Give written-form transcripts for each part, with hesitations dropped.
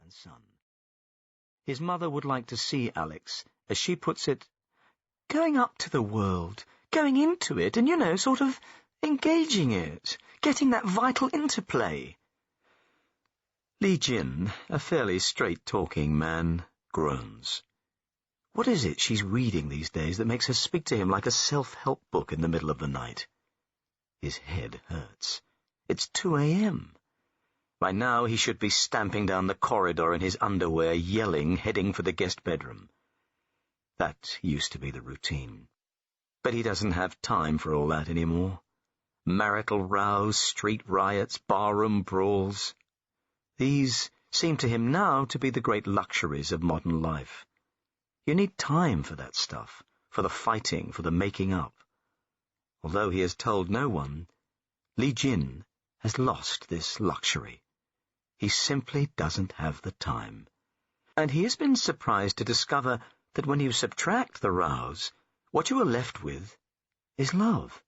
and son. His mother would like to see Alex, as she puts it, going up to the world, going into it, and, sort of engaging it, getting that vital interplay. Li Jin, a fairly straight-talking man, groans. What is it she's reading these days that makes her speak to him like a self-help book in the middle of the night? His head hurts. It's 2 a.m. By now he should be stamping down the corridor in his underwear, yelling, heading for the guest bedroom. That used to be the routine. But he doesn't have time for all that anymore. Marital rows, street riots, barroom brawls. These seem to him now to be the great luxuries of modern life. You need time for that stuff, for the fighting, for the making up. Although he has told no one, Li Jin has lost this luxury. He simply doesn't have the time. And he has been surprised to discover that when you subtract the rows, what you are left with is love.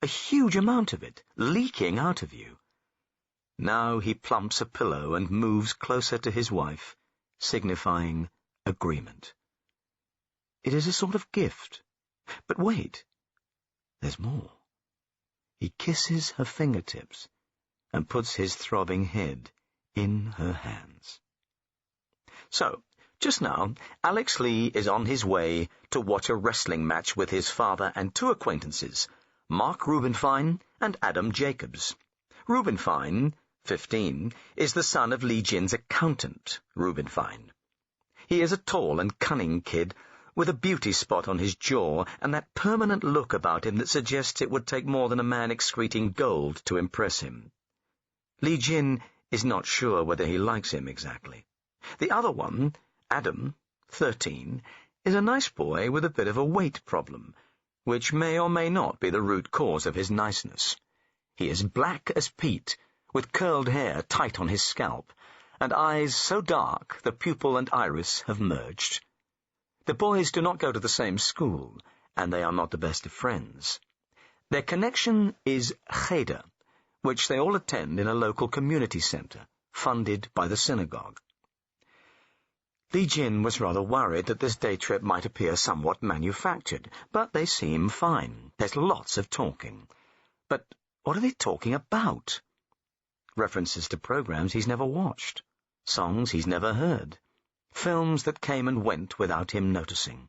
A huge amount of it, leaking out of you. Now he plumps a pillow and moves closer to his wife, signifying agreement. It is a sort of gift. But wait, there's more. He kisses her fingertips and puts his throbbing head in her hands. So, just now, Alex-Li is on his way to watch a wrestling match with his father and 2 acquaintances, Mark Rubinfein and Adam Jacobs. Rubinfein, 15, is the son of Li Jin's accountant, Rubinfein. He is a tall and cunning kid with a beauty spot on his jaw and that permanent look about him that suggests it would take more than a man excreting gold to impress him. Li Jin is not sure whether he likes him exactly. The other one, Adam, 13, is a nice boy with a bit of a weight problem, which may or may not be the root cause of his niceness. He is black as peat, with curled hair tight on his scalp, and eyes so dark the pupil and iris have merged. The boys do not go to the same school, and they are not the best of friends. Their connection is cheder, which they all attend in a local community centre, funded by the synagogue. Li Jin was rather worried that this day trip might appear somewhat manufactured, but they seem fine. There's lots of talking. But what are they talking about? References to programs he's never watched, songs he's never heard, films that came and went without him noticing.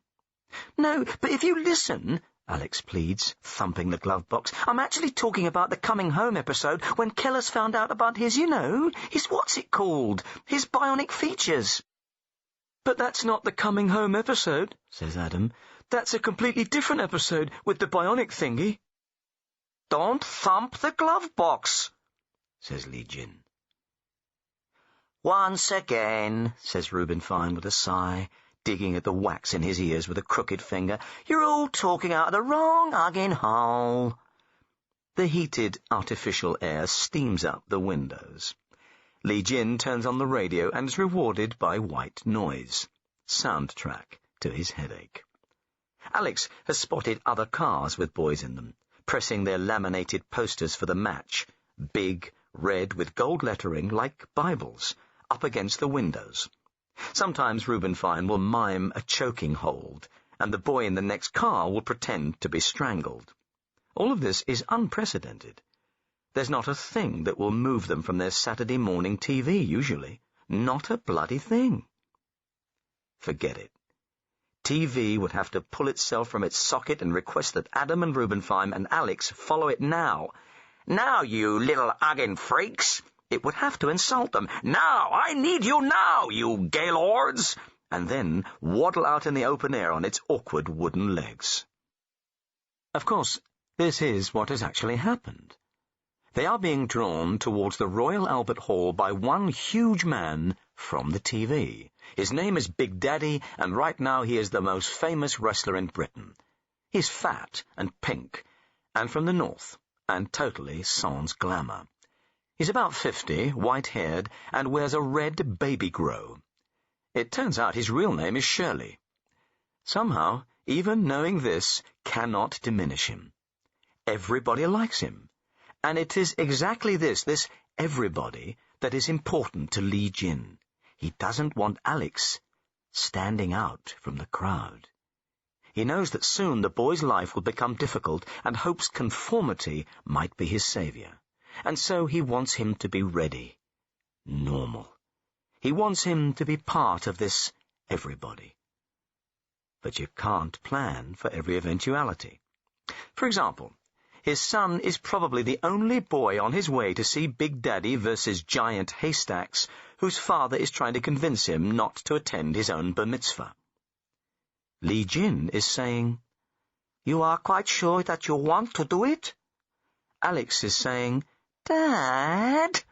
No, but if you listen, Alex pleads, thumping the glove box, I'm actually talking about the Coming Home episode when Keller's found out about his what's it called, his bionic features. But that's not the Coming Home episode, says Adam. That's a completely different episode with the bionic thingy. Don't thump the glove box, says Li Jin. Once again, says Rubinfein with a sigh, digging at the wax in his ears with a crooked finger, you're all talking out of the wrong hugging hole. The heated, artificial air steams up the windows. Li Jin turns on the radio and is rewarded by white noise, soundtrack to his headache. Alex has spotted other cars with boys in them, pressing their laminated posters for the match, big, red with gold lettering like Bibles, up against the windows. Sometimes Rubinfein will mime a choking hold, and the boy in the next car will pretend to be strangled. All of this is unprecedented. There's not a thing that will move them from their Saturday morning TV, usually. Not a bloody thing. Forget it. TV would have to pull itself from its socket and request that Adam and Rubinfein and Alex follow it now. Now, you little ugging freaks! It would have to insult them. Now! I need you now, you gaylords! And then waddle out in the open air on its awkward wooden legs. Of course, this is what has actually happened. They are being drawn towards the Royal Albert Hall by one huge man from the TV. His name is Big Daddy, and right now he is the most famous wrestler in Britain. He's fat and pink, and from the north, and totally sans glamour. He's about 50, white-haired, and wears a red baby grow. It turns out his real name is Shirley. Somehow, even knowing this cannot diminish him. Everybody likes him. And it is exactly this everybody, that is important to Li Jin. He doesn't want Alex standing out from the crowd. He knows that soon the boy's life will become difficult and hopes conformity might be his savior. And so he wants him to be ready, normal. He wants him to be part of this everybody. But you can't plan for every eventuality. For example, his son is probably the only boy on his way to see Big Daddy versus Giant Haystacks whose father is trying to convince him not to attend his own bar mitzvah. Li Jin is saying, "You are quite sure that you want to do it?" Alex is saying, "Dad,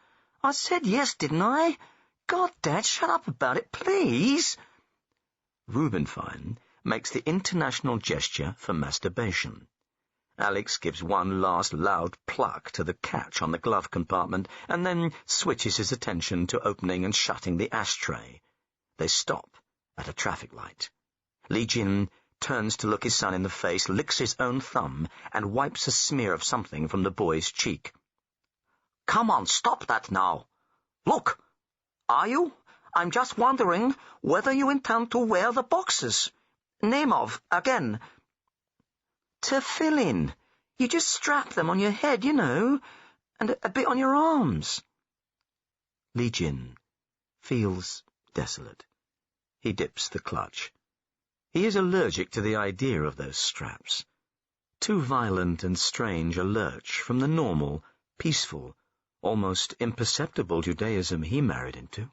I said yes, didn't I? God, Dad, shut up about it, please." Rubinfein makes the international gesture for masturbation. Alex gives one last loud pluck to the catch on the glove compartment and then switches his attention to opening and shutting the ashtray. They stop at a traffic light. Li Jin turns to look his son in the face, licks his own thumb, and wipes a smear of something from the boy's cheek. "Come on, stop that now. Look, are you? I'm just wondering whether you intend to wear the boxes. Name of, again." "Tefillin. You just strap them on your head, you know, and a bit on your arms." Li Jin feels desolate. He dips the clutch. He is allergic to the idea of those straps. Too violent and strange a lurch from the normal, peaceful, almost imperceptible Judaism he married into.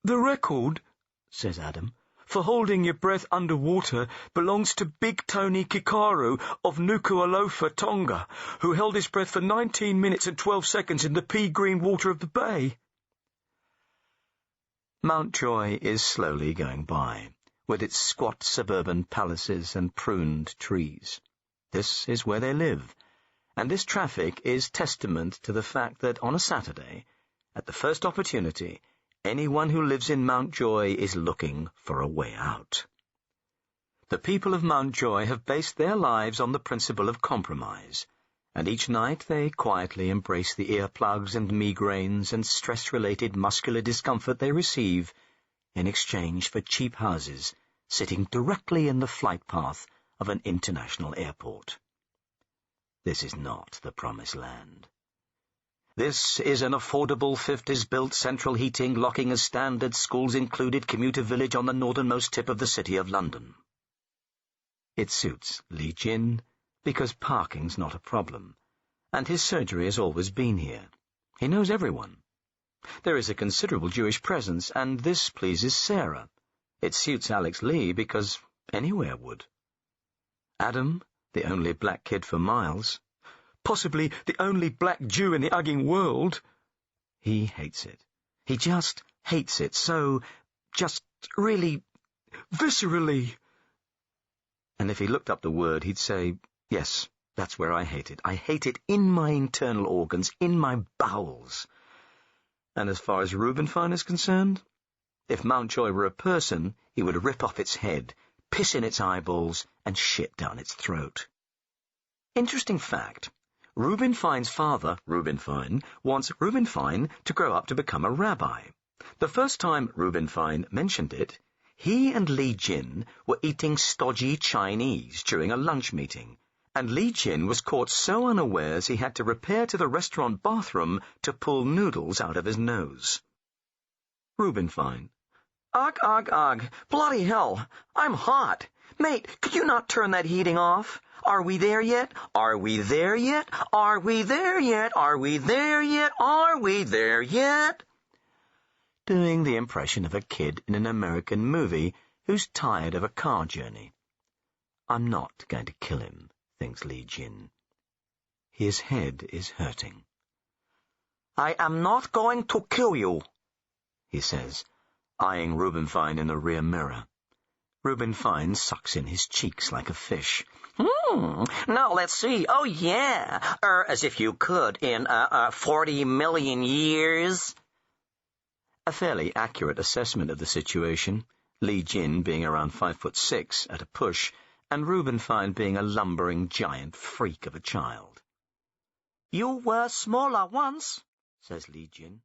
"The record," says Adam, "for holding your breath underwater belongs to Big Tony Kikaru of Nuku'alofa, Tonga, who held his breath for 19 minutes and 12 seconds in the pea-green water of the bay." Mountjoy is slowly going by, with its squat suburban palaces and pruned trees. This is where they live, and this traffic is testament to the fact that on a Saturday, at the first opportunity, anyone who lives in Mountjoy is looking for a way out. The people of Mountjoy have based their lives on the principle of compromise, and each night they quietly embrace the earplugs and migraines and stress-related muscular discomfort they receive in exchange for cheap houses sitting directly in the flight path of an international airport. This is not the promised land. This is an affordable 50s-built central heating, locking as standard, schools-included commuter village on the northernmost tip of the city of London. It suits Li Jin because parking's not a problem, and his surgery has always been here. He knows everyone. There is a considerable Jewish presence, and this pleases Sarah. It suits Alex-Li because anywhere would. Adam, the only black kid for miles, Possibly the only black Jew in the ugging world. He hates it. He just hates it, so just really viscerally. And if he looked up the word, he'd say, "Yes, that's where I hate it. I hate it in my internal organs, in my bowels." And as far as Rubinfein is concerned, if Mountjoy were a person, he would rip off its head, piss in its eyeballs, and shit down its throat. Interesting fact. Rubinfein's father, Rubinfein, wants Rubinfein to grow up to become a rabbi. The first time Rubinfein mentioned it, he and Li Jin were eating stodgy Chinese during a lunch meeting, and Li Jin was caught so unawares he had to repair to the restaurant bathroom to pull noodles out of his nose. Rubinfein. Ugh, bloody hell, I'm hot. Mate, could you not turn that heating off? Are we there yet? Are we there yet? Are we there yet? Are we there yet? Are we there yet? Doing the impression of a kid in an American movie who's tired of a car journey. I'm not going to kill him, thinks Li Jin. His head is hurting. I am not going to kill you, he says, eyeing Rubinfein in the rear mirror. Rubinfein sucks in his cheeks like a fish. Now let's see. Oh, yeah. As if you could in, 40 million years. A fairly accurate assessment of the situation, Li Jin being around 5'6" at a push, and Rubinfein being a lumbering giant freak of a child. You were smaller once, says Li Jin.